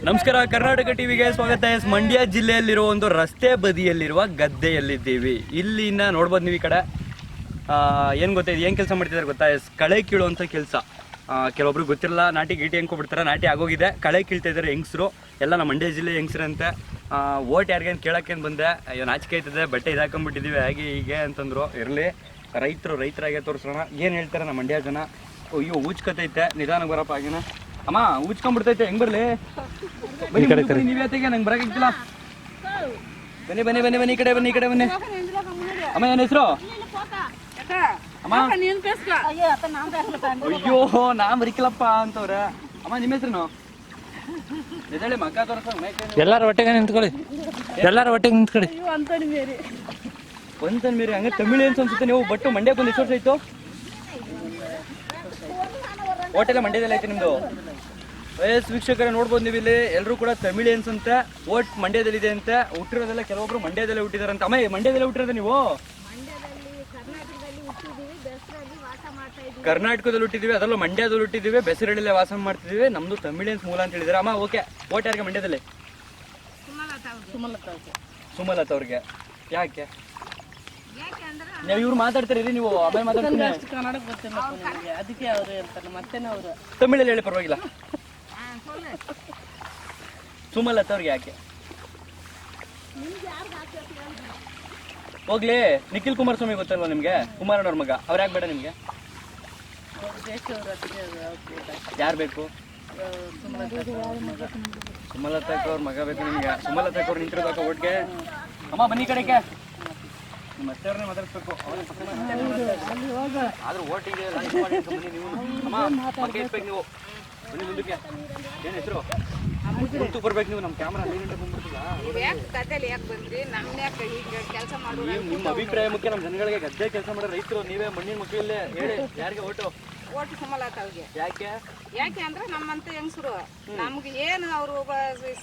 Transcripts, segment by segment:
ನಮಸ್ಕಾರ, ಕರ್ನಾಟಕ ಟಿವಿಗೆ ಸ್ವಾಗತ. ಮಂಡ್ಯ ಜಿಲ್ಲೆಯಲ್ಲಿರುವ ಒಂದು ರಸ್ತೆ ಬದಿಯಲ್ಲಿರುವ ಗದ್ದೆಯಲ್ಲಿದ್ದೀವಿ. ಇಲ್ಲಿಂದ ನೋಡ್ಬೋದು ನೀವು. ಈ ಕಡೆ ಏನು ಗೊತ್ತಾಯ್ತು, ಏನು ಕೆಲಸ ಮಾಡ್ತಿದ್ದಾರೆ ಗೊತ್ತಾ? ಕಳೆ ಕೀಳುವಂಥ ಕೆಲಸ. ಕೆಲವೊಬ್ರು ಗೊತ್ತಿರಲ್ಲ, ನಾಟಿ ಗೀಟಿ ಅಂದ್ಕೊಬಿಡ್ತಾರೆ. ನಾಟಿ ಆಗೋಗಿದೆ, ಕಳೆ ಕೀಳ್ತಾ ಇದ್ದಾರೆ ಹೆಂಗಸರು ಎಲ್ಲ. ನಮ್ಮ ಮಂಡ್ಯ ಜಿಲ್ಲೆ ಹೆಂಗಸ್ರಂತೆ. ಓಟ್ ಯಾರಿಗೇನು ಕೇಳೋಕ್ಕೇನು ಬಂದೆ, ನಾಚಿಕೆ ಆಯ್ತದೆ, ಬಟ್ಟೆ ಇದಾಕೊಂಡ್ಬಿಟ್ಟಿದ್ದೀವಿ ಹಾಗೆ ಹೀಗೆ ಅಂತಂದ್ರು. ಇರಲಿ, ರೈತರಾಗೆ ತೋರಿಸೋಣ ಏನು ಹೇಳ್ತಾರೆ ನಮ್ಮ ಮಂಡ್ಯ ಜನ. ಅಯ್ಯೋ ಊಚ್ಕತೈತೆ, ನಿಧಾನ ಬರಪ್ಪ ಆಗಿನ. ಅಮ್ಮ ಊಚ್ಕೊಂಡ್ಬಿಡ್ತೈತೆ, ಹೆಂಗ್ ಬರ್ಲಿ? ಬನ್ನಿ ನೀವೇತೆಗೆ, ನಂಗೆ ಬರೋಕ್ಕಿಲ್ಲ. ಬನ್ನಿ ಬನ್ನಿ ಬನ್ನಿ ಬನ್ನಿ, ಈ ಕಡೆ ಬನ್ನಿ, ಈ ಕಡೆ ಬನ್ನಿ. ಅಮ್ಮ ಏನು ಹೆಸರು? ಅಮ್ಮ ಅಯ್ಯೋ ನಾ ಬರಿಕಲಪ್ಪ ಅಂತವ್ರೆ. ಅಮ್ಮ ನಿಮ್ಮ ಹೆಸರು? ಎದಳಿ ಮಕ್ಕ ತೋರಿಸ. ಎಲ್ಲಾರ ಒಟ್ಟಿಗೆ ನಿಂತ್ಕೊಳ್ಳಿ, ಎಲ್ಲಾರ ಒಟ್ಟಿಗೆ ನಿಂತ್ಕೊಳ್ಳಿ. ಒಂದ್ಸಲ ಮೀರಿ ಹಂಗೆ ತಮಿಳಿಯನ್ಸ್ ಅನ್ಸುತ್ತೆ. ನೀವು ಬಟ್ಟು ಮಂಡ್ಯಕ್ಕೆ ಒಂದು ಎಷ್ಟು ವರ್ಷ ಆಯ್ತು? ಹೋಟೆಲ್ಲ ಮಂಡ್ಯದಲ್ಲಿ ಐತೆ ನಿಮ್ದು? ವೀಕ್ಷಕರೇ ನೋಡ್ಬೋದು ನೀವು ಇಲ್ಲಿ, ಎಲ್ಲರೂ ಕೂಡ ತಮಿಳಿಯನ್ಸ್ ಅಂತ. ಓಟ್ ಮಂಡ್ಯದಲ್ಲಿದೆ ಅಂತ. ಹುಟ್ಟಿರೋದೆಲ್ಲ ಕೆಲವೊಬ್ರು ಮಂಡ್ಯದಲ್ಲೇ ಹುಟ್ಟಿದಾರಂತ. ಅಮ್ಮ ಮಂಡ್ಯದಲ್ಲೇ ಹುಟ್ಟಿರೋದು ನೀವು? ಕರ್ನಾಟಕದಲ್ಲಿ ಹುಟ್ಟಿದೀವಿ, ಅದರಲ್ಲೂ ಮಂಡ್ಯದಲ್ಲಿ ಹುಟ್ಟಿದೀವಿ, ಬೆಸರಳ್ಳಿಲೇ ವಾಸ ಮಾಡ್ತಿದೀವಿ. ನಮ್ದು ತಮಿಳಿಯನ್ಸ್ ಮೂಲ ಅಂತ ಹೇಳಿದಾರೆ. ಅಮ್ಮ ಓಕೆ, ಓಟ್ ಯಾರಿಗೆ ಮಂಡ್ಯದಲ್ಲಿ? ಸುಮಲತಾ ಅವ್ರಿಗೆ. ಯಾಕೆ ಇವ್ರು ಮಾತಾಡ್ತಾರೆ ನೀವು? ಆಮೇಲೆ ಮಾತಾಡ್ತೀನಿ. ತಮಿಳಲ್ಲಿ ಹೇಳಿ, ಪರವಾಗಿಲ್ಲ. ಸುಮಲತಾ ಅವ್ರಿಗೆ ಯಾಕೆ? ಹೋಗ್ಲಿ, ನಿಖಿಲ್ ಕುಮಾರಸ್ವಾಮಿ ಗೊತ್ತಲ್ವಾ ನಿಮ್ಗೆ? ಕುಮಾರಣ್ಣವ್ರ ಮಗ, ಅವ್ರು ಯಾಕೆ ಬೇಡ ನಿಮ್ಗೆ? ಯಾರು ಬೇಕು? ಸುಮಲತಾ ಅವ್ರ ಮಗ ಬೇಕು ನಿಮ್ಗೆ? ಸುಮಲತಾ ಅವ್ರು ನಿಂತಿರ್ಬೇಕು ಓಟ್ಗೆ. ಅಮ್ಮ ಬನ್ನಿ ಕಡೆಗೆ, ನಿಮ್ಮ ಅತ್ತೆಯವ್ರನ್ನೇ ಮಾತಾಡಿಸ್ಬೇಕು. ಆದ್ರೂ ಓಟಿಗೆ ನೀವು ಬಗ್ಗೆ ಇರ್ಬೇಕು. ನೀವು ಬನ್ನಿ ಮುಂದಕ್ಕೆ. ಏನು ಹೆಸರು? ಮುಂದಕ್ಕೆ ಬರ್ಬೇಕು ನೀವು. ನಮ್ಮ ಕ್ಯಾಮ್ರಾ ನಿಮ್ಮ ಅಭಿಪ್ರಾಯ ಮುಖ್ಯ. ನಮ್ಮ ಜನಗಳಿಗೆ ಗದ್ದೆ ಕೆಲಸ ಮಾಡೋ ರೈತರು ನೀವೇ, ಮಣ್ಣಿನ ಮಕ್ಕಳಲ್ಲೇ ಹೇಳಿ ಯಾರಿಗೆ ಓಟು? ಓಟು ಸುಮಲತಾ ಅವ್ರಿಗೆ. ಯಾಕೆ? ಯಾಕೆ ಅಂದ್ರೆ ನಮ್ಮಂತ ಹೆಂಗಸರು ನಮ್ಗೆ ಏನು ಅವರು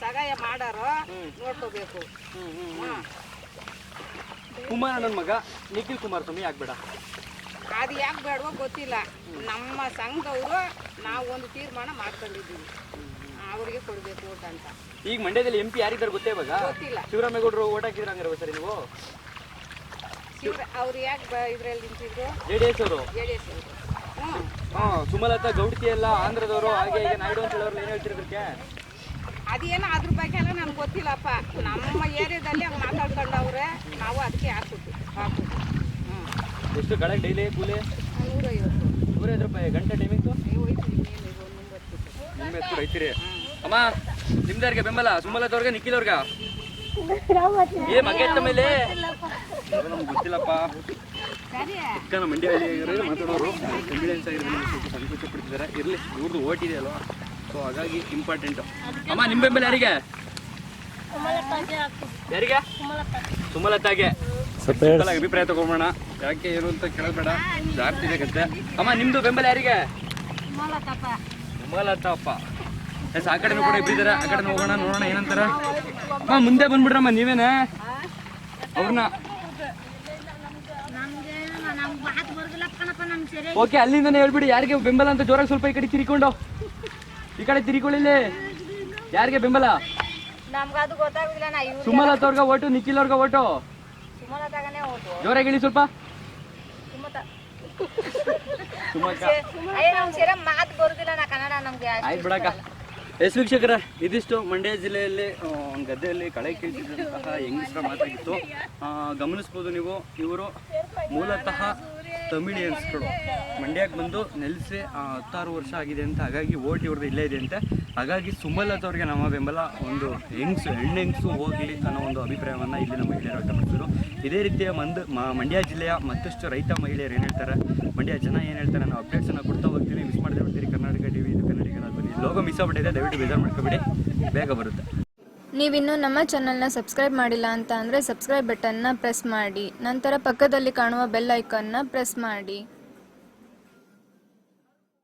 ಸಹಾಯ ಮಾಡಾರೋ ನೋಡ್ಕೋಬೇಕು. ಕುಮಾರಣ್ಣನ ಮಗ ನಿಖಿಲ್ ಕುಮಾರಸ್ವಾಮಿ ಯಾಕೆ ಬೇಡ? ಅದು ಯಾಕೆ ಬೇಡವೋ ಗೊತ್ತಿಲ್ಲ. ನಮ್ಮ ಸಂಘದವರು ನಾವು ಒಂದು ತೀರ್ಮಾನ ಮಾಡ್ಕೊಂಡಿದ್ದೀವಿ, ಅವ್ರಿಗೆ ಕೊಡ್ಬೇಕು ಓಟ್ ಅಂತ. ಈಗ ಮಂಡ್ಯದಲ್ಲಿ MP ಯಾರಿದ್ದಾರೆ ಗೊತ್ತೇ? ಇವಾಗ ಗೊತ್ತಿಲ್ಲ. ಶಿವರಾಮೇಗೌಡರು ಓಟ್ ಹಾಕಿದ್ರ ಹಂಗಾರೆ ಸರಿ ನೀವು? ಅವ್ರು ಯಾಕೆ ಇದ್ರಲ್ಲಿ ನಿಂತಿದ್ರು? JDS ಅವರು. JDS ಅವರು. ಸುಮಲತಾ ಗೌಡ್ತಿ ಎಲ್ಲ ಆಂಧ್ರದವರು, ಹಾಗೆ ಈಗ ನಾಯ್ಡು ಅಂತ ಹೇಳೋರು ಏನು ಹೇಳ್ತಿರೋದಕ್ಕೆ? ಅದೇನೋ ಅದ್ರ ಬಗ್ಗೆ ಎಲ್ಲ ನಮ್ಗೆ ಗೊತ್ತಿಲ್ಲಪ್ಪ. ನಮ್ಮ ಏರಿಯಾದಲ್ಲಿ ಹಂಗೆ ಮಾತಾಡ್ಕೊಂಡವ್ರೆ, ನಾವು ಅದಕ್ಕೆ ಹಾಕ್ಬಿಟ್ಟು. ಎಷ್ಟು ಕಡೆ ಡೈಲಿ ಕೂಲಿ? 150 ರೂಪಾಯಿ ಗಂಟೆ ಟೈಮಿಂಗ್ಸು. ನಿಮ್ಮೆತ್ತು ರೈತರಿ. ಅಮ್ಮ ನಿಮ್ದಾರಿಗೆ ಬೆಂಬಲ? ಸುಮಲತಾ ಅವ್ರಿಗೆ, ನಿಖಿಲ್ ಅವ್ರಿಗೆ? ಏ ಮಗ ಮೇಲೆ ನಮ್ಗೆ ಗೊತ್ತಿಲ್ಲಪ್ಪ. ನಮ್ಮ ಮಂಡ್ಯದಲ್ಲಿ ಮಾತಾಡೋರು ಕಂಬಿಡೆನ್ಸ್ ಆಗಿರೋದು ಸ್ವಲ್ಪ ಸಂಕೋಚ ಪಡ್ತಿದ್ದಾರೆ. ಇರಲಿ, ಇವ್ರದ್ದು ಓಟ್ ಇದೆ ಅಲ್ವಾ, ಸೊ ಹಾಗಾಗಿ ಇಂಪಾರ್ಟೆಂಟು. ಅಮ್ಮ ನಿಮ್ಮ ಬೆಂಬಲ ಯಾರಿಗೆ? ಯಾರಿಗೆ? ಸುಮಲತಾಗೆ. ಅಭಿಪ್ರಾಯ ತಗೊಂಬೋಣ, ಯಾಕೆ ಏನು ಅಂತ ಕೇಳಬೇಡ, ಜಾಸ್ತಿ ಇದೆ ಗದ್ದೆ. ಅಮ್ಮ ನಿಮ್ದು ಬೆಂಬಲ ಯಾರಿಗೆ? ಸುಮಲತಾಪ್ಪ. ಆ ಕಡೆನೂ ಕೂಡ ಇಬ್ಬಿದ್ದಾರೆ, ಆ ಕಡೆ ಹೋಗೋಣ, ನೋಡೋಣ ಏನಂತಾರ. ಅಮ್ಮ ಮುಂದೆ ಬಂದ್ಬಿಡ್ರಮ್ಮ ನೀವೇನೆ ಅವ್ರನ್ನ. ಓಕೆ, ಅಲ್ಲಿಂದನೇ ಹೇಳ್ಬಿಡಿ ಯಾರಿಗೆ ಬೆಂಬಲ ಅಂತ ಜೋರಾಗಿ. ಸ್ವಲ್ಪ ಈ ಕಡೆ ತಿರ್ಕೊಂಡು, ಈ ಕಡೆ ತಿರ್ಕೊಳ್ಳಿ. ಯಾರಿಗೆ ಬೆಂಬಲ? ಸುಮಲತಾ ಅವ್ರಿಗೆ ಓಟು, ನಿಖಿಲ್ ಅವ್ರಿಗೆ ಓಟು? ಜೋರಾಗಿ ಹೇಳಿ ಸ್ವಲ್ಪ. ಆಯ್ತು ಬಿಡಕ್ಕ. ವೀಕ್ಷಕರ, ಇದಿಷ್ಟು ಮಂಡ್ಯ ಜಿಲ್ಲೆಯಲ್ಲಿ ಒಂದು ಗದ್ದೆಯಲ್ಲಿ ಕಳೆ ಕೀಳ್ತಿದ್ದಂತಹ ಹೆಂಗಸರ ಮಾತಾಗಿತ್ತು. ಗಮನಿಸ್ಬೋದು ನೀವು, ಇವರು ಮೂಲತಃ ತಮಿಳಿಯನ್ಸ್ಗಳು. ಮಂಡ್ಯಕ್ಕೆ ಬಂದು ನೆಲೆಸಿ 16 ವರ್ಷ ಆಗಿದೆ ಅಂತ. ಹಾಗಾಗಿ ಓಟ್ ಇವ್ರದ್ದು ಇಲ್ಲೇ ಇದೆ ಅಂತೆ. ಹಾಗಾಗಿ ಸುಮಲತಾ ಅವ್ರಿಗೆ ನಮ್ಮ ಬೆಂಬಲ. ಒಂದು ಹೆಣ್ಣೆಂಗಸು ಹೋಗಲಿ ಅನ್ನೋ ಒಂದು ಅಭಿಪ್ರಾಯವನ್ನು ಇಲ್ಲಿ ನಮ್ಮ ಮಹಿಳೆಯರು ವ್ಯಕ್ತಪಡಿಸಿದ್ರು. ಇದೇ ರೀತಿಯ ಮಂಡ್ಯ ಜಿಲ್ಲೆಯ ಮತ್ತಷ್ಟು ರೈತ ಮಹಿಳೆಯರು ಏನು ಹೇಳ್ತಾರೆ, ಮಂಡ್ಯ ಜನ ಏನು ಹೇಳ್ತಾರೆ, ನಾವು ಅಪ್ಡೇಟ್ಸನ್ನು ಕೊಡ್ತಾ ಹೋಗ್ತೀವಿ. ಮಿಸ್ ಮಾಡದೆ ಬಿಡ್ತೀರಿ. ಕರ್ನಾಟಕ ಟಿವಿ, ಇದು ಕನ್ನಡಿಗರ ಧ್ವನಿ. ಲೋಗೋ ಮಿಸ್ ಆಗ್ಬಿಟ್ಟಿದೆ, ದಯವಿಟ್ಟು ಬೇಜಾರು ಮಾಡ್ಕೊಬೇಡಿ, ಬೇಗ ಬರುತ್ತೆ. ನೀವಿನ್ನೂ ನಮ್ಮ ಚಾನಲ್ನ ಸಬ್ಸ್ಕ್ರೈಬ್ ಮಾಡಿಲ್ಲ ಅಂತ ಅಂದರೆ ಸಬ್ಸ್ಕ್ರೈಬ್ ಬಟನ್ನ ಪ್ರೆಸ್ ಮಾಡಿ, ನಂತರ ಪಕ್ಕದಲ್ಲಿ ಕಾಣುವ ಬೆಲ್ ಐಕಾನ್ನ ಪ್ರೆಸ್ ಮಾಡಿ.